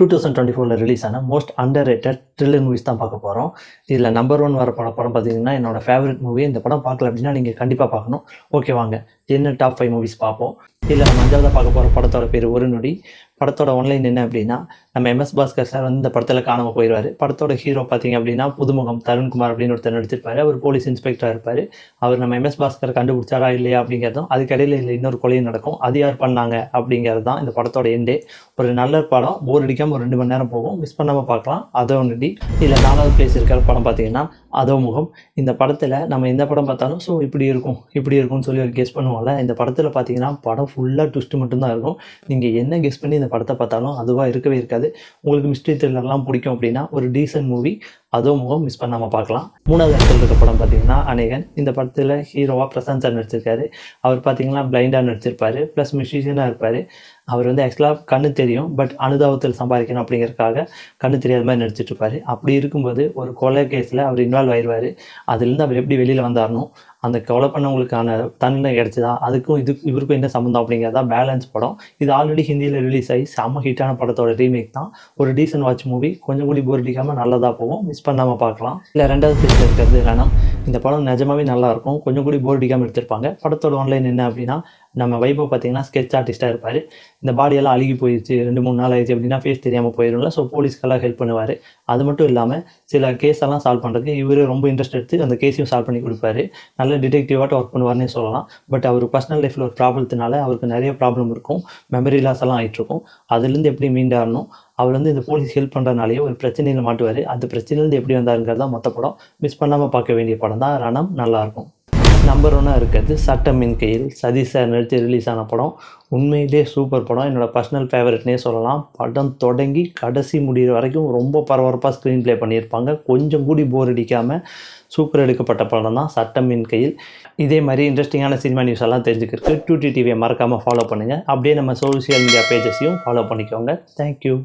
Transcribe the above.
2024 release ஆன most under rated thriller movies தான் பார்க்க போகிறோம். இதில் நம்பர் 1 வர படம் பார்த்தீங்கன்னா என்னோட ஃபேவரட் மூவி. இந்த படம் பார்க்கல அப்படின்னா நீங்கள் கண்டிப்பாக பார்க்கணும். ஓகே, வாங்க என்ன டாப் 5 மூவிஸ் பார்ப்போம். இதில் நம்ம 5ஆவதாக பார்க்க போகிற படத்தோட பேர் ஒரு நொடி. படத்தோட ஒன்லைன் என்ன அப்படின்னா, நம்ம எம்எஸ் பாஸ்கர் சார் வந்து இந்த படத்தில் காணாமல் போயிடுவார். படத்தோட ஹீரோ பார்த்தீங்க அப்படின்னா புதுமுகம் தருண்குமார் அப்படின்னு ஒருத்தர் நடிச்சிருப்பாரு. அவர் போலீஸ் இன்ஸ்பெக்டராக இருப்பார். அவர் நம்ம எம்எஸ் பாஸ்கர் கண்டுபிடிச்சாரா இல்லையா அப்படிங்கிறதும், அதுக்கடையில் இல்லை இன்னொரு கொலையும் நடக்கும். அது யார் பண்ணாங்க அப்படிங்கிறது தான் இந்த படத்தோட எண்டே. ஒரு நல்ல படம், போர் அடிக்காமல் ஒரு 2 மணி நேரம் போகும். மிஸ் பண்ணாமல் பார்க்கலாம். அதோ நொடி. இதில் 4வது பிளேஸ் இருக்கிற படம் பார்த்தீங்கன்னா அதோ முகம். இந்த படத்தில் நம்ம எந்த படம் பார்த்தாலும் ஸோ இப்படி இருக்கும்னு சொல்லி ஒரு கெஸ் பண்ணுவோம்ல. இந்த படத்தில் பார்த்தீங்கன்னா படம் ஃபுல்லாக ட்விஸ்ட் மட்டும்தான் இருக்கும். நீங்கள் என்ன கெஸ் பண்ணி இந்த படத்தை பார்த்தாலும் அதுவாக இருக்கவே இருக்காது. உங்களுக்கு மிஸ்ட்ரி த்ரில்லர்லாம் பிடிக்கும் அப்படின்னா ஒரு டீசன்ட் மூவி அதோ முகம் மிஸ் பண்ணாமல் பார்க்கலாம். 3வது இடத்துல இருக்க படம் பார்த்தீங்கன்னா அநேகன். இந்த படத்தில் ஹீரோவாக பிரசாந்த் சார் நடிச்சிருக்காரு. அவர் பார்த்தீங்கன்னா பிளைண்டாக நடிச்சிருப்பார், ப்ளஸ் மியூசிஷியனாக இருப்பார். அவர் வந்து ஆக்சுவலாக கண்ணு தெரியும், பட் அனுதாபத்தில் சம்பாதிக்கணும் அப்படிங்கிறதுக்காக கண்ணு தெரியாத மாதிரி நடிச்சிட்டு இருப்பார். அப்படி இருக்கும்போது ஒரு கொலை கேஸில் அவர் இன்வால்வ் ஆயிடுவார். அதுலேருந்து அவர் எப்படி வெளியில் வந்தாரணும், அந்த கொலை பண்ணவங்களுக்கான தண்டனை கிடச்சிதா, அதுக்கும் இவருக்கும் என்ன சம்மந்தம் அப்படிங்கிறதா பேலன்ஸ் படம். இது ஆல்ரெடி ஹிந்தியில் ரிலீஸ் ஆகி செம்ம ஹிட்டான படத்தோட ரீமேக் தான். ஒரு டீசன்ட் வாட்ச் மூவி, கொஞ்சம் கூடி போர் அடிக்காமல் நல்லதாக போகும். மிஸ் பண்ணாமல் பார்க்கலாம். இல்லை 2வது பிளேஸில் இருக்கிறது ரணம். இந்த படம் நிஜமாவே நல்லாயிருக்கும். கொஞ்சம் கூடி போர் அடிக்காமல் எடுத்திருப்பாங்க. படத்தோட ஒன்லைன் என்ன அப்படின்னா, நம்ம வைபவ் பார்த்தீங்கன்னா ஸ்கெட்ச் ஆர்டிஸ்ட்டாக இருப்பார். இந்த பாடியெல்லாம் அழுகி போயிடுச்சு, 2-3 நாள் ஆயிடுச்சு அப்படின்னா ஃபேஸ் தெரியாமல் போயிடும்ல. ஸோ போலீஸ்க்கெல்லாம் ஹெல்ப் பண்ணுவார். அது மட்டும் இல்லாமல் சில கேஸெல்லாம் சால்வ் பண்ணுறதுக்கு இவர் ரொம்ப இன்ட்ரெஸ்ட் எடுத்து அந்த கேஸையும் சால்வ் பண்ணி கொடுப்பாரு. நல்ல டிடெக்டிவாக ஒர்க் பண்ணுவார்னே சொல்லலாம். பட் அவர் பர்சனல் லைஃப்பில் ஒரு ப்ராப்ளத்தினால அவருக்கு நிறைய ப்ராப்ளம் இருக்கும். மெமரி லாஸ் எல்லாம் ஆகிட்டுருக்கும். அதுலேருந்து எப்படி மீண்டாரணும், அவர் வந்து இந்த போலீஸ் ஹெல்ப் பண்ணுறதுனாலேயே ஒரு பிரச்சனையில் மாட்டுவார். அந்த பிரச்சனையிலேருந்து எப்படி வந்தாருங்கிறது தான் மொத்த படம். மிஸ் பண்ணாமல் பார்க்க வேண்டிய படம் தான் ரணம். நல்லாயிருக்கும். நம்பர் 1 இருக்கிறது சட்டம் என் கையில். சதீஷ் சார் நடித்து ரிலீஸ் ஆன படம். உண்மையிலே சூப்பர் படம். என்னோடய பர்சனல் ஃபேவரட்னே சொல்லலாம். படம் தொடங்கி கடைசி முடிகிற வரைக்கும் ரொம்ப பரபரப்பாக ஸ்க்ரீன் ப்ளே பண்ணியிருப்பாங்க. கொஞ்சம் கூடி போர் அடிக்காமல் சூப்பர் எடுக்கப்பட்ட படம் தான் சட்டம் என் கையில். இதே மாதிரி இன்ட்ரெஸ்டிங்கான சினிமா நியூஸ் எல்லாம் தெரிஞ்சுக்கிறதுக்கு 2T டிவியை மறக்காமல் ஃபாலோ பண்ணுங்கள். அப்படியே நம்ம சோஷியல் மீடியா பேஜஸையும் ஃபாலோ பண்ணிக்கோங்க. தேங்க்யூ.